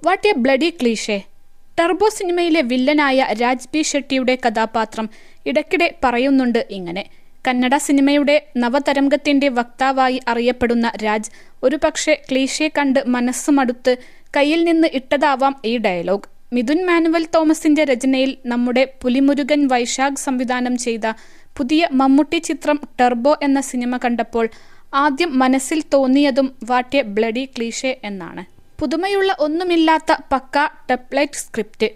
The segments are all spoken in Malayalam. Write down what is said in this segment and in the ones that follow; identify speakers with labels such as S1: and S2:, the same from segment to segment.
S1: What A bloody cliché. Turbo സിനിമയിലെ വില്ലനായ രാജ് ബി ഷെട്ടിയുടെ കഥാപാത്രം ഇടയ്ക്കിടെ പറയുന്നുണ്ട് ഇങ്ങനെ. കന്നഡ സിനിമയുടെ നവതരംഗത്തിന്റെ വക്താവായി അറിയപ്പെടുന്ന രാജ് ഒരുപക്ഷെ ക്ലീഷേ കണ്ട് മനസ്സുമടുത്ത് കയ്യിൽ നിന്ന് ഇട്ടതാവാം ഈ ഡയലോഗ്. മിഥുൻ മാനുവൽ തോമസിന്റെ രചനയിൽ നമ്മുടെ പുലിമുരുകൻ വൈശാഖ് സംവിധാനം ചെയ്ത പുതിയ മമ്മൂട്ടി ചിത്രം ടർബോ എന്ന സിനിമ കണ്ടപ്പോൾ ആദ്യം മനസ്സിൽ തോന്നിയതും വാട്ട് എ ബ്ലഡി ക്ലീഷേ എന്നാണ്. പുതുമയുള്ള ഒന്നുമില്ലാത്ത പക്ക ടെംപ്ലേറ്റ് സ്ക്രിപ്റ്റ്.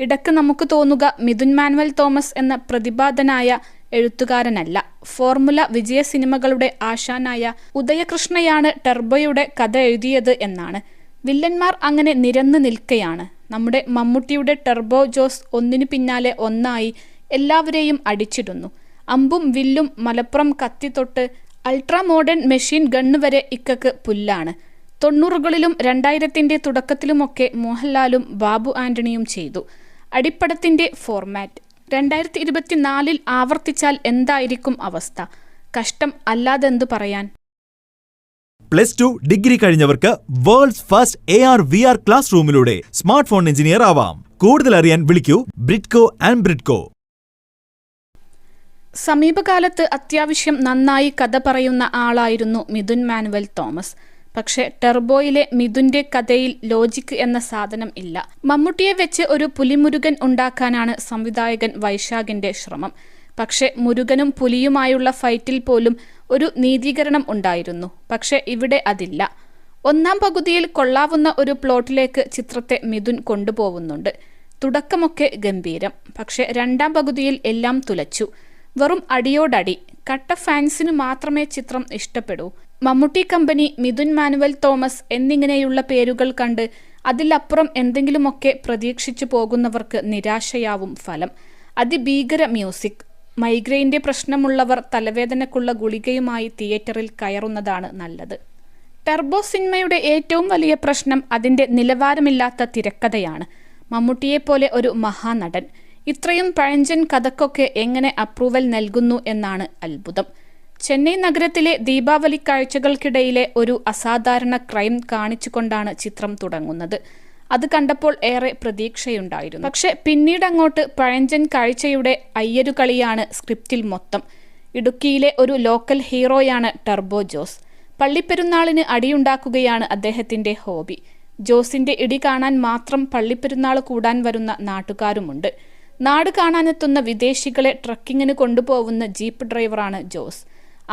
S1: ഇടയ്ക്ക് നമുക്ക് തോന്നുക മിഥുൻ മാനുവൽ തോമസ് എന്ന പ്രതിഭാധനായ എഴുത്തുകാരനല്ല, ഫോർമുല വിജയ സിനിമകളുടെ ആശാനായ ഉദയകൃഷ്ണയാണ് ടർബോയുടെ കഥ എഴുതിയത് എന്നാണ്. വില്ലന്മാർ അങ്ങനെ നിരന്നു നിൽക്കുകയാണ്. നമ്മുടെ മമ്മൂട്ടിയുടെ ടർബോ ജോസ് ഒന്നിനു പിന്നാലെ ഒന്നായി എല്ലാവരെയും അടിച്ചിടുന്നു. അമ്പും വില്ലും മലപ്പുറം കത്തി തൊട്ട് അൾട്രാ മോഡേൺ മെഷീൻ ഗണ്ണ് വരെ ഇക്കക്ക് പുല്ലാണ്. 90കളിലും 2000ന്റെ തുടക്കത്തിലുമൊക്കെ മോഹൻലാലും ബാബു ആന്റണിയും ചെയ്തു. അടിപ്പടത്തിന്റെ ഫോർമാറ്റ് 2024 ആവർത്തിച്ചാൽ എന്തായിരിക്കും അവസ്ഥ? കഷ്ടം അല്ലാതെന്തു പറയാൻ.
S2: +2 ഡിഗ്രി കഴിഞ്ഞവർക്ക് വേൾഡ്സ് ഫസ്റ്റ് AR/VR ക്ലാസ് റൂമിലൂടെ സ്മാർട്ട് ഫോൺ എഞ്ചിനീയർ ആവാം. കൂടുതൽ അറിയാൻ വിളിക്കൂ ബ്രിഡ്കോ ആൻഡ് ബ്രിഡ്കോ.
S1: സമീപകാലത്ത് അത്യാവശ്യം നന്നായി കഥ പറയുന്ന ആളായിരുന്നു മിഥുൻ മാനുവൽ തോമസ്. പക്ഷെ ടർബോയിലെ മിഥുന്റെ കഥയിൽ ലോജിക് എന്ന സാധനം ഇല്ല. മമ്മൂട്ടിയെ വെച്ച് ഒരു പുലിമുരുകൻ ഉണ്ടാക്കാനാണ് സംവിധായകൻ വൈശാഖിന്റെ ശ്രമം. പക്ഷെ മുരുകനും പുലിയുമായുള്ള ഫൈറ്റിൽ പോലും ഒരു നീതീകരണം ഉണ്ടായിരുന്നു. പക്ഷെ ഇവിടെ അതില്ല. ഒന്നാം പകുതിയിൽ കൊള്ളാവുന്ന ഒരു പ്ലോട്ടിലേക്ക് ചിത്രത്തെ മിഥുൻ കൊണ്ടുപോകുന്നുണ്ട്. തുടക്കമൊക്കെ ഗംഭീരം. പക്ഷെ രണ്ടാം പകുതിയിൽ എല്ലാം തുലച്ചു. വെറും അടിയോടടി. കട്ട ഫാൻസിന് മാത്രമേ ചിത്രം ഇഷ്ടപ്പെടൂ. മമ്മൂട്ടി കമ്പനി, മിഥുൻ മാനുവൽ തോമസ് എന്നിങ്ങനെയുള്ള പേരുകൾ കണ്ട് അതിലപ്പുറം എന്തെങ്കിലുമൊക്കെ പ്രതീക്ഷിച്ചു പോകുന്നവർക്ക് നിരാശയാവും ഫലം. അതിഭീകര മ്യൂസിക്. മൈഗ്രെയിൻ്റെ പ്രശ്നമുള്ളവർ തലവേദനക്കുള്ള ഗുളികയുമായി തിയേറ്ററിൽ കയറുന്നതാണ് നല്ലത്. ടർബോ സിനിമയുടെ ഏറ്റവും വലിയ പ്രശ്നം അതിൻ്റെ നിലവാരമില്ലാത്ത തിരക്കഥയാണ്. മമ്മൂട്ടിയെപ്പോലെ ഒരു മഹാനടൻ ഇത്രയും പഴഞ്ചൻ കഥക്കൊക്കെ എങ്ങനെ അപ്രൂവൽ നൽകുന്നു എന്നാണ് അത്ഭുതം. ചെന്നൈ നഗരത്തിലെ ദീപാവലി കാഴ്ചകൾക്കിടയിലെ ഒരു അസാധാരണ ക്രൈം കാണിച്ചുകൊണ്ടാണ് ചിത്രം തുടങ്ങുന്നത്. അത് കണ്ടപ്പോൾ ഏറെ പ്രതീക്ഷയുണ്ടായിരുന്നു. പക്ഷെ പിന്നീടങ്ങോട്ട് പഴഞ്ചൻ കാഴ്ചയുടെ അയ്യരുകളിയാണ് സ്ക്രിപ്റ്റിൽ മൊത്തം. ഇടുക്കിയിലെ ഒരു ലോക്കൽ ഹീറോയാണ് ടർബോ ജോസ്. പള്ളിപ്പെരുന്നാളിന് അടിയുണ്ടാക്കുകയാണ് അദ്ദേഹത്തിന്റെ ഹോബി. ജോസിന്റെ ഇടി കാണാൻ മാത്രം പള്ളിപ്പെരുന്നാൾ കൂടാൻ വരുന്ന നാട്ടുകാരുമുണ്ട്. നാട് കാണാനെത്തുന്ന വിദേശികളെ ട്രക്കിങ്ങിന് കൊണ്ടുപോകുന്ന ജീപ്പ് ഡ്രൈവറാണ് ജോസ്.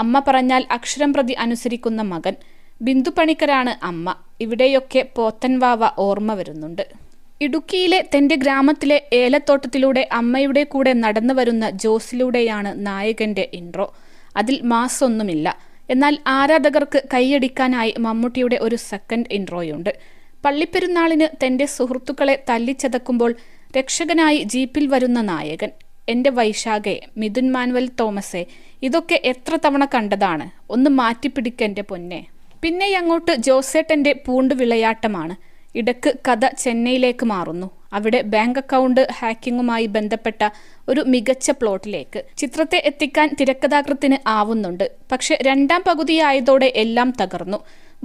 S1: അമ്മ പറഞ്ഞാൽ അക്ഷരം പ്രതി അനുസരിക്കുന്ന മകൻ. ബിന്ദു പണിക്കരാണ് അമ്മ. ഇവിടെയൊക്കെ പോത്തൻവാവ ഓർമ്മ വരുന്നുണ്ട്. ഇടുക്കിയിലെ തന്റെ ഗ്രാമത്തിലെ ഏലത്തോട്ടത്തിലൂടെ അമ്മയുടെ കൂടെ നടന്നു വരുന്ന ജോസിലൂടെയാണ് നായകന്റെ ഇൻട്രോ. അതിൽ മാസൊന്നുമില്ല. എന്നാൽ ആരാധകർക്ക് കൈയടിക്കാനായി മമ്മൂട്ടിയുടെ ഒരു സെക്കൻഡ് ഇൻട്രോയുണ്ട്. പള്ളിപ്പെരുന്നാളിന് തന്റെ സുഹൃത്തുക്കളെ തല്ലിച്ചതക്കുമ്പോൾ രക്ഷകനായി ജീപ്പിൽ വരുന്ന നായകൻ. എൻ്റെ വൈശാഖെ, മിഥുൻ മാനുവൽ തോമസെ, ഇതൊക്കെ എത്ര തവണ കണ്ടതാണ്. ഒന്ന് മാറ്റിപ്പിടിക്കെൻ്റെ പൊന്നെ. പിന്നെ അങ്ങോട്ട് ജോസേട്ടൻ്റെ പൂണ്ട് വിളയാട്ടമാണ്. ഇടക്ക് കഥ ചെന്നൈയിലേക്ക് മാറുന്നു. അവിടെ ബാങ്ക് അക്കൗണ്ട് ഹാക്കിങ്ങുമായി ബന്ധപ്പെട്ട ഒരു മികച്ച പ്ലോട്ടിലേക്ക് ചിത്രത്തെ എത്തിക്കാൻ തിരക്കഥാകൃത്തിന് ആവുന്നുണ്ട്. പക്ഷെ രണ്ടാം പകുതിയായതോടെ എല്ലാം തകർന്നു.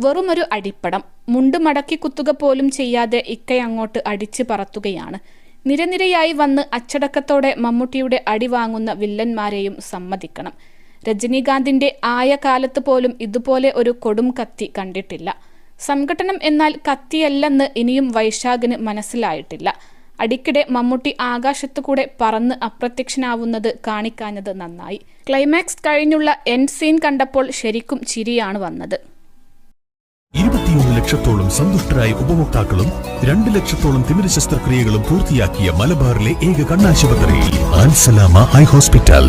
S1: വെറുമൊരു അടിപ്പടം. മുണ്ട് മടക്കി കുത്തുക പോലും ചെയ്യാതെ ഇക്കയങ്ങോട്ട് അടിച്ചു പറത്തുകയാണ്. നിരനിരയായി വന്ന് അച്ചടക്കത്തോടെ മമ്മൂട്ടിയുടെ അടി വാങ്ങുന്ന വില്ലന്മാരെയും സമ്മതിക്കണം. രജനീകാന്തിന്റെ ആയ കാലത്ത് പോലും ഇതുപോലെ ഒരു കൊടും കത്തി കണ്ടിട്ടില്ല. സംഘട്ടനം എന്നാൽ കത്തിയല്ലെന്ന് ഇനിയും വൈശാഖിന് മനസ്സിലായിട്ടില്ല. അടിക്കിടെ മമ്മൂട്ടി ആകാശത്തുകൂടെ പറന്ന് അപ്രത്യക്ഷനാവുന്നത് കാണിക്കാഞ്ഞത് നന്നായി. ക്ലൈമാക്സ് കഴിഞ്ഞുള്ള എൻഡ് സീൻ കണ്ടപ്പോൾ ശരിക്കും ചിരിയാണ് വന്നത്.
S3: 21 ലക്ഷത്തോളം സന്തുഷ്ടരായ ഉപഭോക്താക്കളും 2 ലക്ഷത്തോളം തിമിര ശസ്ത്രക്രിയകളും പൂർത്തിയാക്കിയ മലബാറിലെ ഏക കണ്ണാശുപത്രി അൽ സലാമ ഹൈ ഹോസ്പിറ്റൽ.